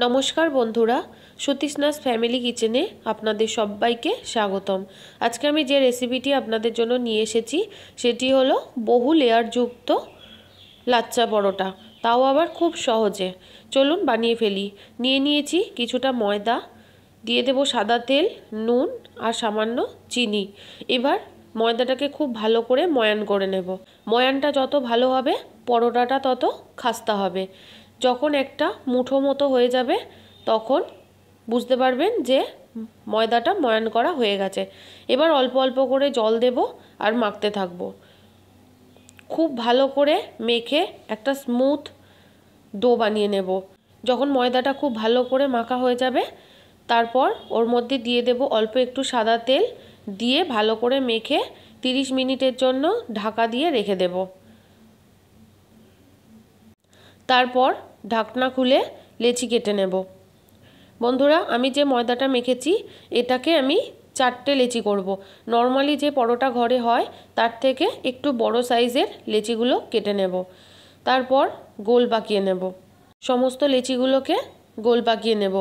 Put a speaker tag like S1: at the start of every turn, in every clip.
S1: নমস্কার বন্ধুরা, সতীশনাথ ফ্যামিলি কিচেনে আপনাদের সবাইকে স্বাগতম। আজকে আমি যে রেসিপিটি আপনাদের জন্য নিয়ে এসেছি সেটি হলো বহু লেয়ারযুক্ত লাচ্চা পরোটা, তাও আবার খুব সহজে। চলুন বানিয়ে ফেলি। নিয়ে নিয়েছি কিছুটা ময়দা, দিয়ে দেব সাদা তেল, নুন আর সামান্য চিনি। এবার ময়দাটাকে খুব ভালো করে ময়ান করে নেব। ময়ানটা যত ভালো হবে পরোটাটা তত খাস্তা হবে। যখন একটা মুঠো মতো হয়ে যাবে তখন বুঝতে পারবেন যে ময়দাটা ময়ান করা হয়ে গেছে। এবার অল্প অল্প করে জল দেব আর মাখতে থাকব। খুব ভালো করে মেখে একটা স্মুথ ডো বানিয়ে নেব। যখন ময়দাটা খুব ভালো করে মাখা হয়ে যাবে তারপর ওর মধ্যে দিয়ে দেব অল্প একটু সাদা তেল, দিয়ে ভালো করে মেখে 30 মিনিটের জন্য ঢাকা দিয়ে রেখে দেব। তারপর ঢাকনা খুলে লেচি কেটে নেব। বন্ধুরা, আমি যে ময়দাটা মেখেছি এটাকে আমি 4টে লেচি করব। নর্মালি যে পরোটা ঘরে হয় তার থেকে একটু বড় সাইজের লেচিগুলো কেটে নেব। তারপর গোল পাকিয়ে নেব। সমস্ত লেচিগুলোকে গোল পাকিয়ে নেব।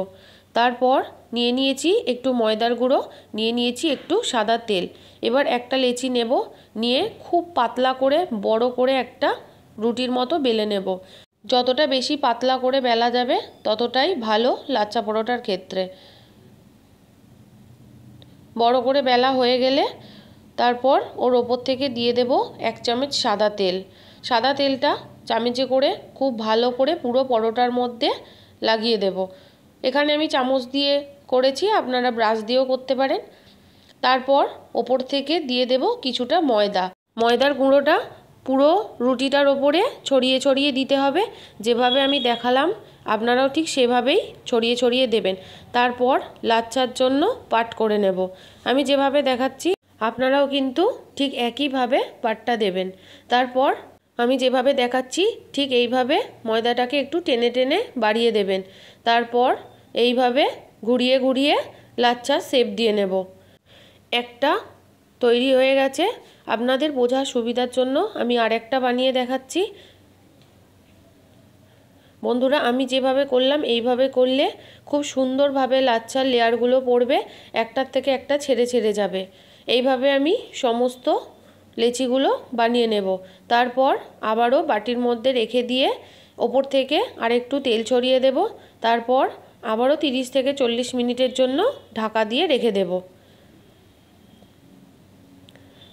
S1: তারপর নিয়ে নিয়েছি একটু ময়দার গুঁড়ো, নিয়ে নিয়েছি একটু সাদা তেল। এবার একটা লেচি নেব, নিয়ে খুব পাতলা করে বড় করে একটা রুটির মতো বেলে নেব। যতটা বেশি পাতলা করে বেলা যাবে ততটাই ভালো লাচ্চা পরোটার ক্ষেত্রে। বড় করে বেলা হয়ে গেলে তারপর ওর ওপর থেকে দিয়ে দেব 1 চামচ সাদা তেল। সাদা তেলটা চামচে করে খুব ভালো করে পুরো পরোটার মধ্যে লাগিয়ে দেব। এখানে আমি চামচ দিয়ে করেছি, আপনারা ব্রাশ দিয়েও করতে পারেন। তারপর ওপর থেকে দিয়ে দেব কিছুটা ময়দা। ময়দার গুঁড়োটা পুরো রুটিটার ওপরে ছড়িয়ে ছড়িয়ে দিতে হবে। যেভাবে আমি দেখালাম আপনারাও ঠিক সেভাবেই ছড়িয়ে ছড়িয়ে দেবেন। তারপর লাচ্চার জন্য পাট করে নেব। আমি যেভাবে দেখাচ্ছি আপনারাও কিন্তু ঠিক একইভাবে পাটটা দেবেন। তারপর আমি যেভাবে দেখাচ্ছি ঠিক এইভাবে ময়দাটাকে একটু টেনে টেনে বাড়িয়ে দেবেন। তারপর এইভাবে ঘুরিয়ে ঘুরিয়ে লাচ্চার শেপ দিয়ে নেব। একটা তৈরি হয়ে গেছে। আপনাদের বোঝার সুবিধার জন্য আমি আরেকটা বানিয়ে দেখাচ্ছি। বন্ধুরা, আমি যেভাবে করলাম এইভাবে করলে খুব সুন্দরভাবে লাচ্চার লেয়ারগুলো পড়বে, একটার থেকে একটা ছেড়ে ছেড়ে যাবে। এইভাবে আমি সমস্ত লেচিগুলো বানিয়ে নেব। তারপর আবারও বাটির মধ্যে রেখে দিয়ে ওপর থেকে আরেকটু তেল ছড়িয়ে দেব। তারপর আবারও 30 থেকে 40 মিনিটের জন্য ঢাকা দিয়ে রেখে দেব।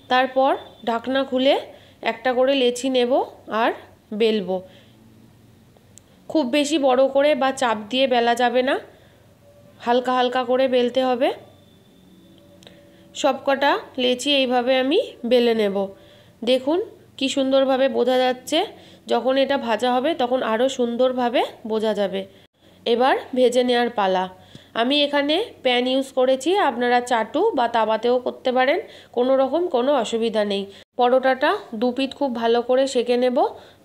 S1: তারপর ঢাকনা খুলে একটা করে লেচি নেব আর বেলবো। খুব বেশি বড় করে বা চাপ দিয়ে বেলা যাবে না, হালকা হালকা করে বেলতে হবে। সবকটা লেচি এইভাবে আমি বেলে নেব। দেখুন কি সুন্দরভাবে বোঝা যাচ্ছে। যখন এটা ভাজা হবে তখন আরও সুন্দরভাবে বোঝা যাবে। এবার ভেজে নেওয়ার পালা। আমি এখানে প্যান ইউজ করেছি, আপনারা চাটু বা তাওয়াতেও করতে পারেন, কোনো অসুবিধা নেই। পরোটাটা 2 পিঠ খুব ভালো করে সেঁকে নেব।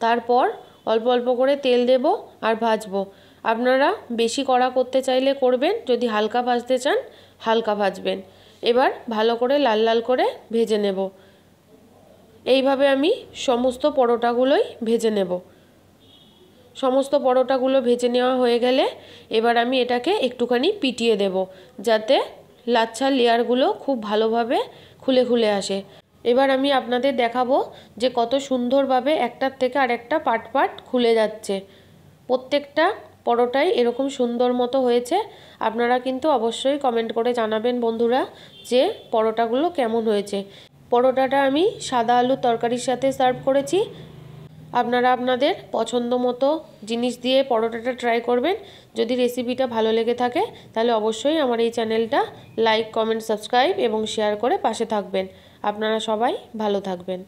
S1: তারপর অল্প অল্প করে তেল দেব আর ভাজবো। আপনারা বেশি কড়া করতে চাইলে করবেন, যদি হালকা ভাজতে চান হালকা ভাজবেন। এবার ভালো করে লাল লাল করে ভেজে নেব। এইভাবে আমি সমস্ত পরোটাগুলোই ভেজে নেব। সমস্ত পরোটাগুলো ভেজে নেওয়া হয়ে গেলে এবার আমি এটাকে একটুখানি পিটিয়ে দেব, যাতে লাচ্ছার লেয়ারগুলো খুব ভালোভাবে খুলে খুলে আসে। এবার আমি আপনাদের দেখাবো যে কত সুন্দরভাবে একটার থেকে আরেকটা পাট পাট খুলে যাচ্ছে। প্রত্যেকটা পরোটাই এরকম সুন্দর মতো হয়েছে। আপনারা কিন্তু অবশ্যই কমেন্ট করে জানাবেন বন্ধুরা যে পরোটাগুলো কেমন হয়েছে। পরোটাটা আমি সাদা আলুর তরকারির সাথে সার্ভ করেছি। আপনারা আপনাদের পছন্দ মতো জিনিস দিয়ে পরোটাটা ট্রাই করবেন। যদি রেসিপিটা ভালো লেগে থাকে তাহলে অবশ্যই আমার এই চ্যানেলটা লাইক, কমেন্ট, সাবস্ক্রাইব এবং শেয়ার করে পাশে থাকবেন। আপনারা সবাই ভালো থাকবেন।